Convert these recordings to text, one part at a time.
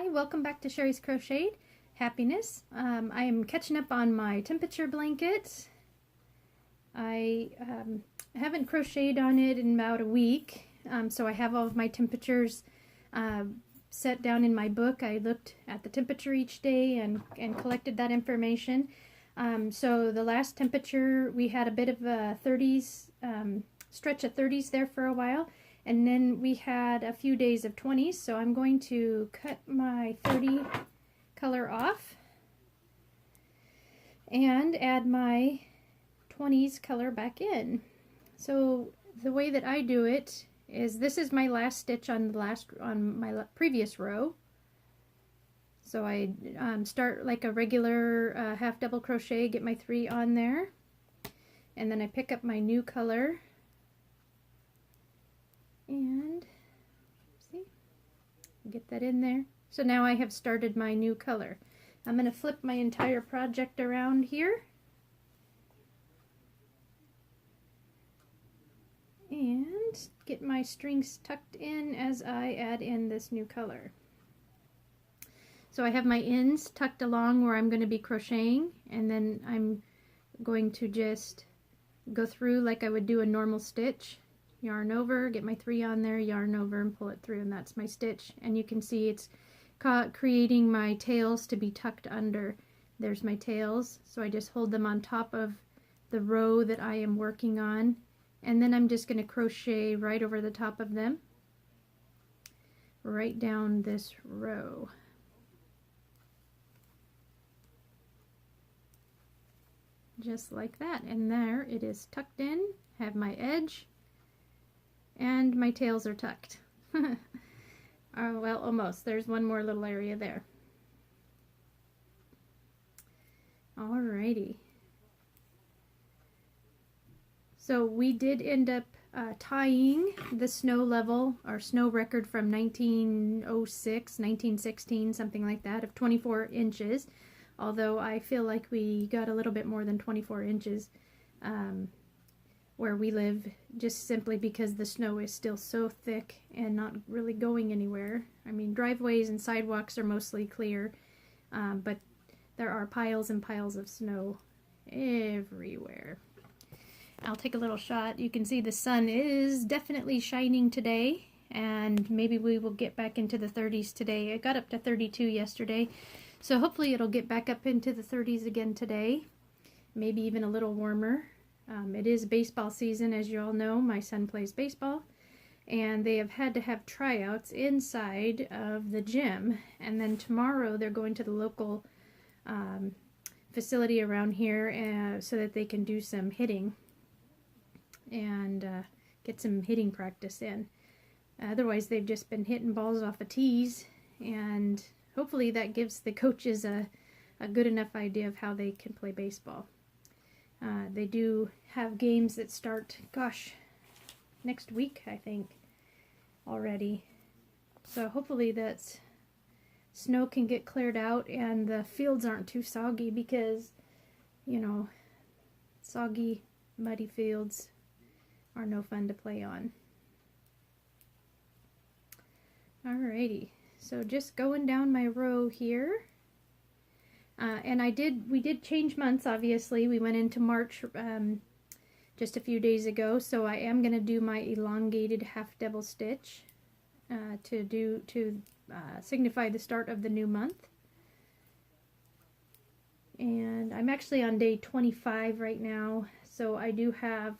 Hi, welcome back to Sherry's Crocheted Happiness. I am catching up on my temperature blanket. I haven't crocheted on it in about a week, so I have all of my temperatures set down in my book. I looked at the temperature each day and collected that information. So the last temperature, we had a bit of a 30s, stretch of 30s there for a while. And then we had a few days of 20s, so I'm going to cut my 30 color off and add my 20s color back in. So the way that I do it is, this is my last stitch on my previous row. So I start like a regular half double crochet, get my 3 on there, and then I pick up my new color. And see, get that in there. So now I have started my new color. I'm going to flip my entire project around here and get my strings tucked in as I add in this new color. So I have my ends tucked along where I'm going to be crocheting, and then I'm going to just go through like I would do a normal stitch. Yarn over, get my 3 on there, yarn over and pull it through, and that's my stitch. And you can see it's creating my tails to be tucked under. There's my tails, so I just hold them on top of the row that I am working on, and then I'm just going to crochet right over the top of them, right down this row. Just like that, and there it is tucked in. Have my edge, and my tails are tucked. Well, almost. There's one more little area there. Alrighty. So we did end up tying the snow level, or snow record from 1906, 1916, something like that, of 24 inches. Although I feel like we got a little bit more than 24 inches. Where we live, just simply because the snow is still so thick and not really going anywhere. I mean, driveways and sidewalks are mostly clear, but there are piles and piles of snow everywhere. I'll take a little shot. You can see the sun is definitely shining today, and maybe we will get back into the 30s today. It got up to 32 yesterday, so hopefully it'll get back up into the 30s again today, maybe even a little warmer. It is baseball season, as you all know. My son plays baseball, and they have had to have tryouts inside of the gym, and then tomorrow they're going to the local facility around here so that they can do some hitting and get some hitting practice in. Otherwise, they've just been hitting balls off of tees, and hopefully that gives the coaches a good enough idea of how they can play baseball. They do have games that start, gosh, next week, I think, already. So hopefully that snow can get cleared out and the fields aren't too soggy, because, you know, soggy, muddy fields are no fun to play on. Alrighty, so just going down my row here. And we did change months, obviously. We went into March just a few days ago, so I am going to do my elongated half double stitch to signify the start of the new month. And I'm actually on day 25 right now, so I do have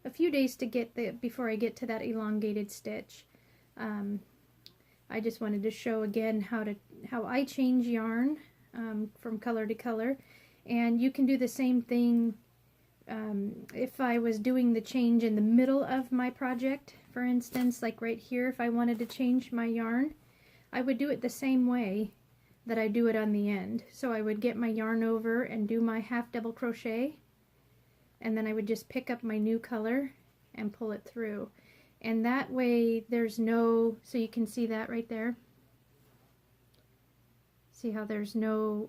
a few days to get before I get to that elongated stitch. I just wanted to show again how I change yarn from color to color, and you can do the same thing if I was doing the change in the middle of my project. For instance, like right here, if I wanted to change my yarn, I would do it the same way that I do it on the end. So I would get my yarn over and do my half double crochet, and then I would just pick up my new color and pull it through, and that way there's no, so you can see that right there. See how there's no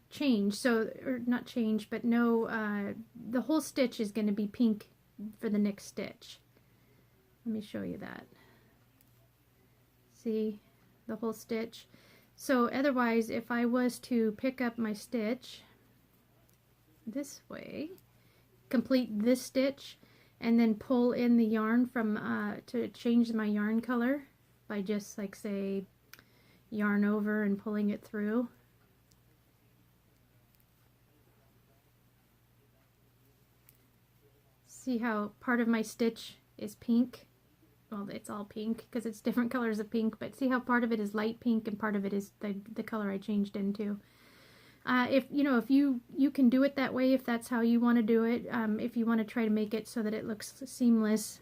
change, so, or not change, but no, the whole stitch is going to be pink for the next stitch. Let me show you that. See the whole stitch. So otherwise, if I was to pick up my stitch this way, complete this stitch, and then pull in the yarn from to change my yarn color by just like say yarn over and pulling it through. See how part of my stitch is pink? Well, it's all pink because it's different colors of pink, but see how part of it is light pink and part of it is the color I changed into. If you can do it that way, if that's how you want to do it, if you want to try to make it so that it looks seamless,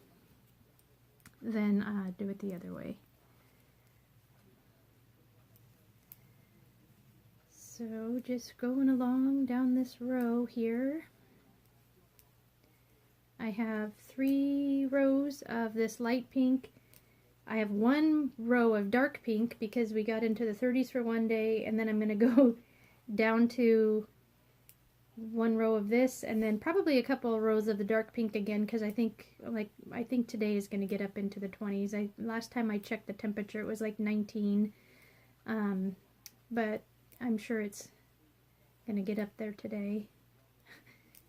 then do it the other way. So just going along down this row here, I have 3 rows of this light pink. I have 1 row of dark pink because we got into the 30s for one day, and then I'm going to go down to 1 row of this, and then probably a couple of rows of the dark pink again, because I think today is going to get up into the 20s. Last time I checked the temperature, it was like 19, but I'm sure it's going to get up there today.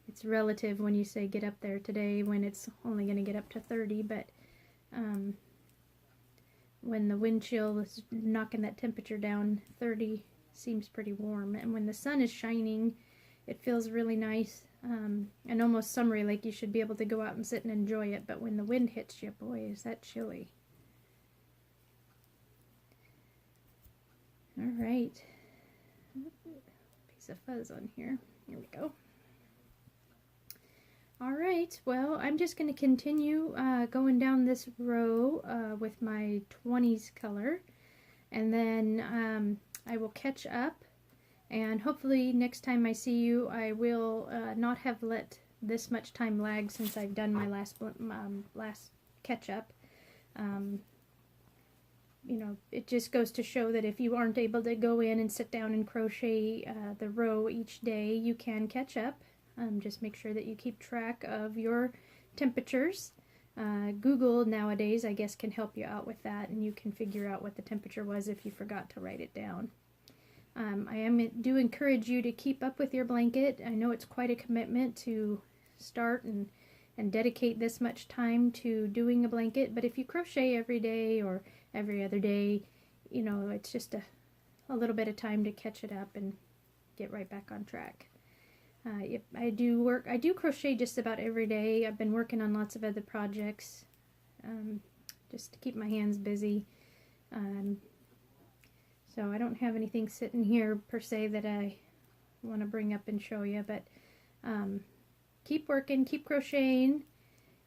It's relative when you say get up there today when it's only going to get up to 30, but when the wind chill is knocking that temperature down, 30 seems pretty warm. And when the sun is shining, it feels really nice and almost summery, like you should be able to go out and sit and enjoy it. But when the wind hits you, boy, is that chilly. All right. Piece of fuzz on here. Here we go. Alright, well, I'm just going to continue going down this row with my 20s color, and then I will catch up, and hopefully next time I see you I will not have let this much time lag since I've done my last catch up. You know, it just goes to show that if you aren't able to go in and sit down and crochet the row each day, you can catch up. Just make sure that you keep track of your temperatures. Google nowadays, I guess, can help you out with that, and you can figure out what the temperature was if you forgot to write it down. I do encourage you to keep up with your blanket. I know it's quite a commitment to start and dedicate this much time to doing a blanket, but if you crochet every day or every other day, you know, it's just a little bit of time to catch it up and get right back on track. I do crochet just about every day. I've been working on lots of other projects just to keep my hands busy. So I don't have anything sitting here per se that I want to bring up and show you, but keep working, keep crocheting,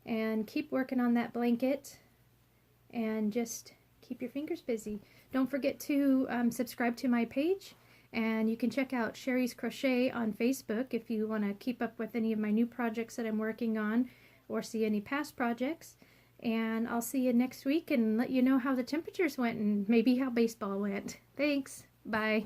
and keep working on that blanket, and just keep your fingers busy. Don't forget to subscribe to my page. And you can check out Sherry's Crochet on Facebook if you want to keep up with any of my new projects that I'm working on or see any past projects. And I'll see you next week and let you know how the temperatures went and maybe how baseball went. Thanks. Bye.